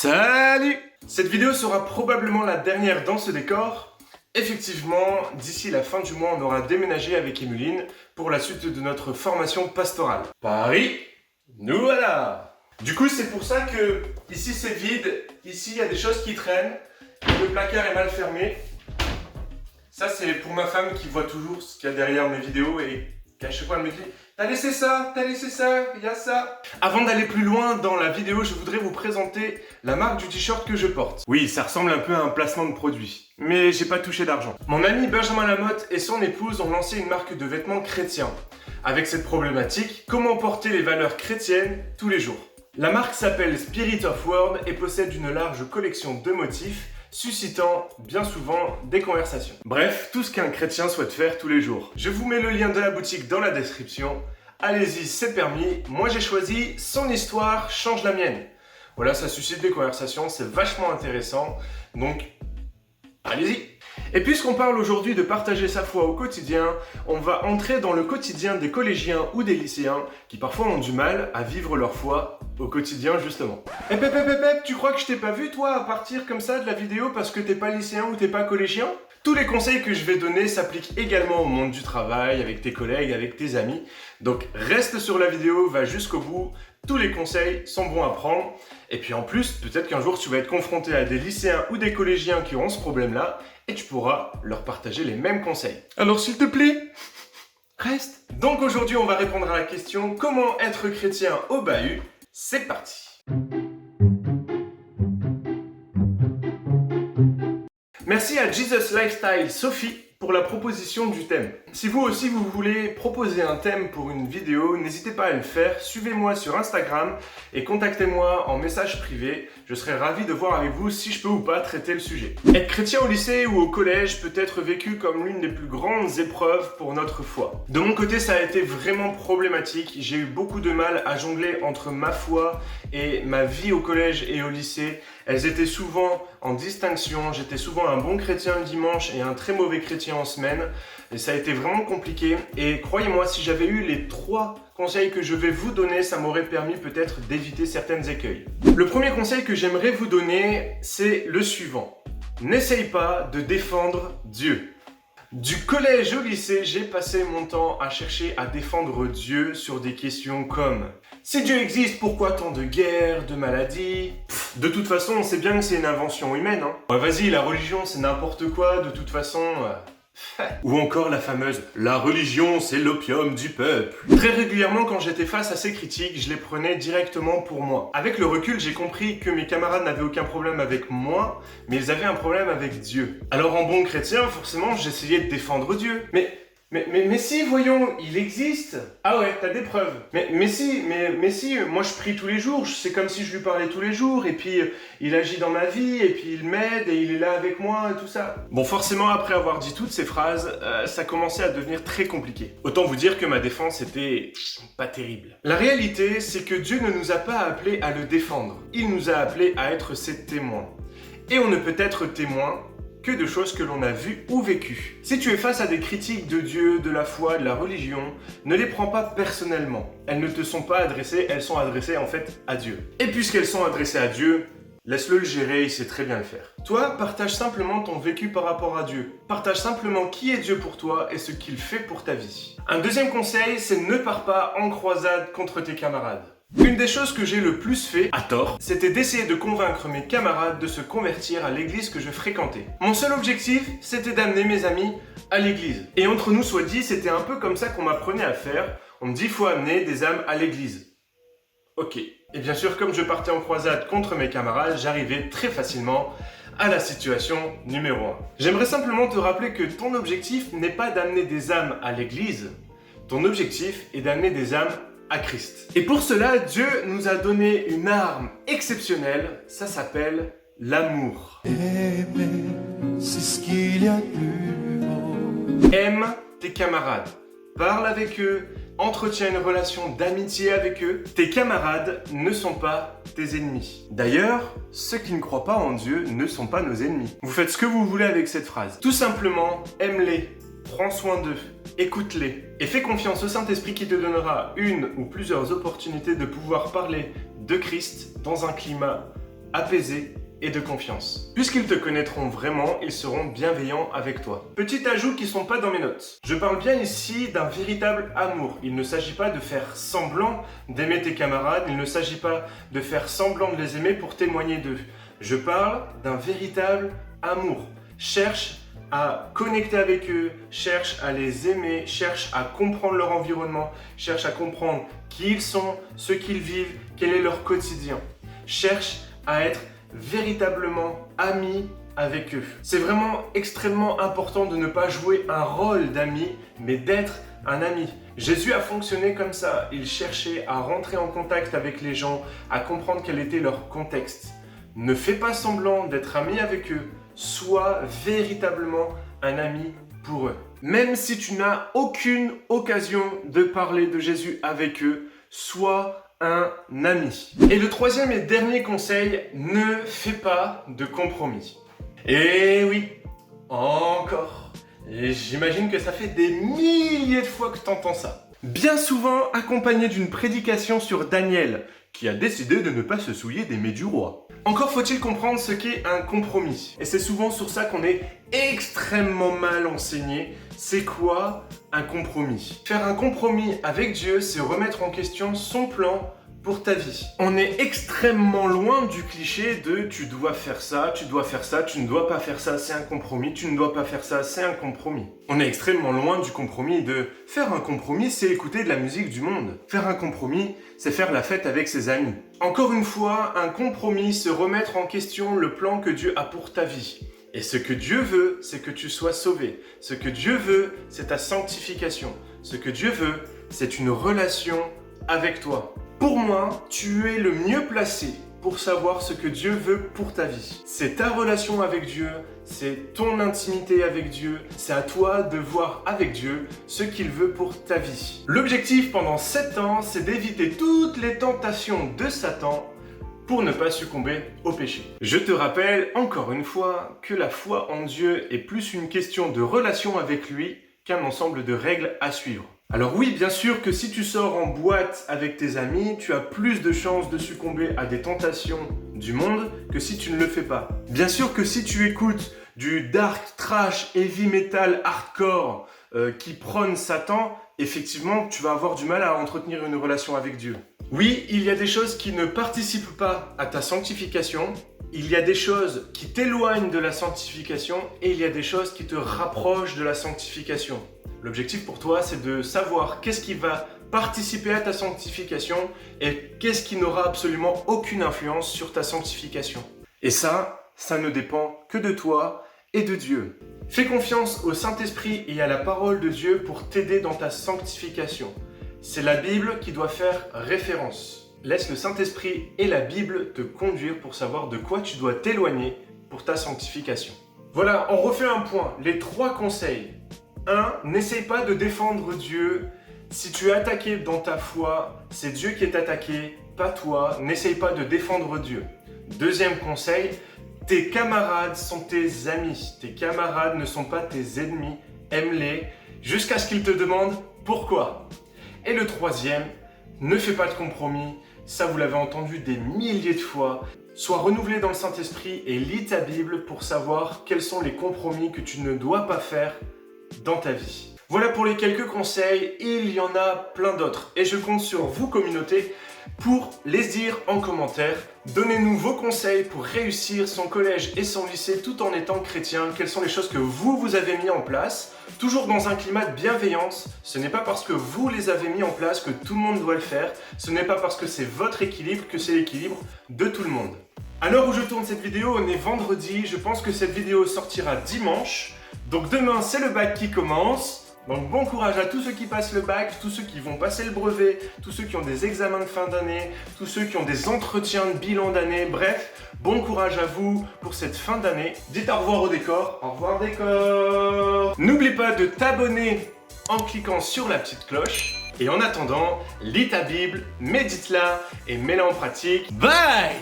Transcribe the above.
Salut! Cette vidéo sera probablement la dernière dans ce décor. Effectivement, d'ici la fin du mois, on aura déménagé avec Emeline pour la suite de notre formation pastorale. Paris, nous voilà! Du coup, c'est pour ça que ici c'est vide, ici il y a des choses qui traînent, le placard est mal fermé. Ça, c'est pour ma femme qui voit toujours ce qu'il y a derrière mes vidéos et qui à chaque fois elle me dit « T'as laissé ça, il y a ça ». Avant d'aller plus loin dans la vidéo, je voudrais vous présenter la marque du t-shirt que je porte. Oui, ça ressemble un peu à un placement de produit, mais j'ai pas touché d'argent. Mon ami Benjamin Lamotte et son épouse ont lancé une marque de vêtements chrétiens. Avec cette problématique, comment porter les valeurs chrétiennes tous les jours. La marque s'appelle Spirit of Word et possède une large collection de motifs suscitant bien souvent des conversations. Bref, tout ce qu'un chrétien souhaite faire tous les jours. Je vous mets le lien de la boutique dans la description. Allez-y, c'est permis. Moi j'ai choisi Son histoire change la mienne. Voilà, ça suscite des conversations, c'est vachement intéressant. Donc, allez-y. Et puisqu'on parle aujourd'hui de partager sa foi au quotidien, on va entrer dans le quotidien des collégiens ou des lycéens qui parfois ont du mal à vivre leur foi au quotidien justement. Eh tu crois que je t'ai pas vu toi à partir comme ça de la vidéo parce que t'es pas lycéen ou t'es pas collégien? Tous les conseils que je vais donner s'appliquent également au monde du travail, avec tes collègues, avec tes amis. Donc reste sur la vidéo, va jusqu'au bout, tous les conseils sont bons à prendre. Et puis en plus, peut-être qu'un jour tu vas être confronté à des lycéens ou des collégiens qui auront ce problème-là et tu pourras leur partager les mêmes conseils. Alors s'il te plaît, reste. Donc aujourd'hui on va répondre à la question comment être chrétien au bahut. C'est parti. Merci à Jesus Lifestyle Sophie pour la proposition du thème. Si vous aussi vous voulez proposer un thème pour une vidéo, n'hésitez pas à le faire, suivez-moi sur Instagram et contactez-moi en message privé. Je serai ravi de voir avec vous si je peux ou pas traiter le sujet. Être chrétien au lycée ou au collège peut être vécu comme l'une des plus grandes épreuves pour notre foi. De mon côté, ça a été vraiment problématique. J'ai eu beaucoup de mal à jongler entre ma foi et ma vie au collège et au lycée. Elles étaient souvent en distinction, j'étais souvent un bon chrétien le dimanche et un très mauvais chrétien en semaine. Et ça a été vraiment compliqué. Et croyez-moi, si j'avais eu les 3 conseils que je vais vous donner, ça m'aurait permis peut-être d'éviter certains écueils. Le premier conseil que j'aimerais vous donner, c'est le suivant. N'essaye pas de défendre Dieu. Du collège au lycée, j'ai passé mon temps à chercher à défendre Dieu sur des questions comme « Si Dieu existe, pourquoi tant de guerres, de maladies ?» De toute façon, on sait bien que c'est une invention humaine, hein. Ouais, vas-y, la religion, c'est n'importe quoi, de toute façon... Ou encore la fameuse « La religion, c'est l'opium du peuple ». Très régulièrement, quand j'étais face à ces critiques, je les prenais directement pour moi. Avec le recul, j'ai compris que mes camarades n'avaient aucun problème avec moi, mais ils avaient un problème avec Dieu. Alors en bon chrétien, forcément, j'essayais de défendre Dieu. Mais si, voyons, il existe. Ah ouais, t'as des preuves. Mais si, moi je prie tous les jours, c'est comme si je lui parlais tous les jours, et puis il agit dans ma vie, et puis il m'aide, et il est là avec moi, et tout ça. Bon, forcément, après avoir dit toutes ces phrases, ça commençait à devenir très compliqué. Autant vous dire que ma défense était pas terrible. La réalité, c'est que Dieu ne nous a pas appelés à le défendre. Il nous a appelés à être ses témoins. Et on ne peut être témoin que de choses que l'on a vues ou vécues. Si tu es face à des critiques de Dieu, de la foi, de la religion, ne les prends pas personnellement. Elles ne te sont pas adressées, elles sont adressées en fait à Dieu. Et puisqu'elles sont adressées à Dieu, laisse-le le gérer, il sait très bien le faire. Toi, partage simplement ton vécu par rapport à Dieu. Partage simplement qui est Dieu pour toi et ce qu'il fait pour ta vie. Un deuxième conseil, c'est ne pars pas en croisade contre tes camarades. Une des choses que j'ai le plus fait, à tort, c'était d'essayer de convaincre mes camarades de se convertir à l'église que je fréquentais. Mon seul objectif, c'était d'amener mes amis à l'église. Et entre nous soit dit, c'était un peu comme ça qu'on m'apprenait à faire. On me dit, faut amener des âmes à l'église. Ok. Et bien sûr, comme je partais en croisade contre mes camarades, j'arrivais très facilement à la situation numéro 1. J'aimerais simplement te rappeler que ton objectif n'est pas d'amener des âmes à l'église. Ton objectif est d'amener des âmes à Christ. Et pour cela, Dieu nous a donné une arme exceptionnelle, ça s'appelle l'amour. Aimer, c'est ce qu'il y a de plus beau. Aime tes camarades, parle avec eux, entretiens une relation d'amitié avec eux. Tes camarades ne sont pas tes ennemis. D'ailleurs, ceux qui ne croient pas en Dieu ne sont pas nos ennemis. Vous faites ce que vous voulez avec cette phrase. Tout simplement, aime-les, prends soin d'eux. Écoute-les et fais confiance au Saint-Esprit qui te donnera une ou plusieurs opportunités de pouvoir parler de Christ dans un climat apaisé et de confiance. Puisqu'ils te connaîtront vraiment, ils seront bienveillants avec toi. Petit ajout qui sont pas dans mes notes. Je parle bien ici d'un véritable amour. Il ne s'agit pas de faire semblant d'aimer tes camarades, il ne s'agit pas de faire semblant de les aimer pour témoigner d'eux. Je parle d'un véritable amour. Cherche à connecter avec eux, cherche à les aimer, cherche à comprendre leur environnement, cherche à comprendre qui ils sont, ce qu'ils vivent, quel est leur quotidien. Cherche à être véritablement ami avec eux. C'est vraiment extrêmement important de ne pas jouer un rôle d'ami, mais d'être un ami. Jésus a fonctionné comme ça. Il cherchait à rentrer en contact avec les gens, à comprendre quel était leur contexte. Ne fais pas semblant d'être ami avec eux. Sois véritablement un ami pour eux. Même si tu n'as aucune occasion de parler de Jésus avec eux, sois un ami. Et le troisième et dernier conseil, ne fais pas de compromis. Et oui, encore. Et j'imagine que ça fait des milliers de fois que tu entends ça. Bien souvent accompagné d'une prédication sur Daniel, qui a décidé de ne pas se souiller des mets du roi. Encore faut-il comprendre ce qu'est un compromis. Et c'est souvent sur ça qu'on est extrêmement mal enseigné. C'est quoi un compromis? Faire un compromis avec Dieu, c'est remettre en question son plan pour ta vie. On est extrêmement loin du cliché de tu dois faire ça, tu dois faire ça, tu ne dois pas faire ça, c'est un compromis, tu ne dois pas faire ça, c'est un compromis. On est extrêmement loin du compromis de faire un compromis, c'est écouter de la musique du monde. Faire un compromis, c'est faire la fête avec ses amis. Encore une fois, un compromis, c'est remettre en question le plan que Dieu a pour ta vie. Et ce que Dieu veut, c'est que tu sois sauvé. Ce que Dieu veut, c'est ta sanctification. Ce que Dieu veut, c'est une relation avec toi. Pour moi, tu es le mieux placé pour savoir ce que Dieu veut pour ta vie. C'est ta relation avec Dieu, c'est ton intimité avec Dieu, c'est à toi de voir avec Dieu ce qu'il veut pour ta vie. L'objectif pendant 7 ans, c'est d'éviter toutes les tentations de Satan pour ne pas succomber au péché. Je te rappelle encore une fois que la foi en Dieu est plus une question de relation avec lui qu'un ensemble de règles à suivre. Alors oui, bien sûr que si tu sors en boîte avec tes amis, tu as plus de chances de succomber à des tentations du monde que si tu ne le fais pas. Bien sûr que si tu écoutes du dark, trash, heavy metal, hardcore qui prône Satan, effectivement, tu vas avoir du mal à entretenir une relation avec Dieu. Oui, il y a des choses qui ne participent pas à ta sanctification, il y a des choses qui t'éloignent de la sanctification et il y a des choses qui te rapprochent de la sanctification. L'objectif pour toi, c'est de savoir qu'est-ce qui va participer à ta sanctification et qu'est-ce qui n'aura absolument aucune influence sur ta sanctification. Et ça ne dépend que de toi et de Dieu. Fais confiance au Saint-Esprit et à la parole de Dieu pour t'aider dans ta sanctification. C'est la Bible qui doit faire référence. Laisse le Saint-Esprit et la Bible te conduire pour savoir de quoi tu dois t'éloigner pour ta sanctification. Voilà, on refait un point. Les 3 conseils. 1. N'essaye pas de défendre Dieu. Si tu es attaqué dans ta foi, c'est Dieu qui est attaqué, pas toi. N'essaye pas de défendre Dieu. 2e conseil, tes camarades sont tes amis. Tes camarades ne sont pas tes ennemis. Aime-les jusqu'à ce qu'ils te demandent pourquoi. Et le 3e, ne fais pas de compromis. Ça, vous l'avez entendu des milliers de fois. Sois renouvelé dans le Saint-Esprit et lis ta Bible pour savoir quels sont les compromis que tu ne dois pas faire dans ta vie. Voilà pour les quelques conseils, il y en a plein d'autres et je compte sur vous communauté pour les dire en commentaire. Donnez-nous vos conseils pour réussir son collège et son lycée tout en étant chrétien. Quelles sont les choses que vous avez mis en place, toujours dans un climat de bienveillance. Ce n'est pas parce que vous les avez mis en place que tout le monde doit le faire. Ce n'est pas parce que c'est votre équilibre que c'est l'équilibre de tout le monde. À l'heure où je tourne cette vidéo, on est vendredi. Je pense que cette vidéo sortira dimanche. Donc demain, c'est le bac qui commence. Donc bon courage à tous ceux qui passent le bac, tous ceux qui vont passer le brevet, tous ceux qui ont des examens de fin d'année, tous ceux qui ont des entretiens de bilan d'année. Bref, bon courage à vous pour cette fin d'année. Dites au revoir au décor. Au revoir décor. N'oublie pas de t'abonner en cliquant sur la petite cloche. Et en attendant, lis ta Bible, médite-la et mets-la en pratique. Bye!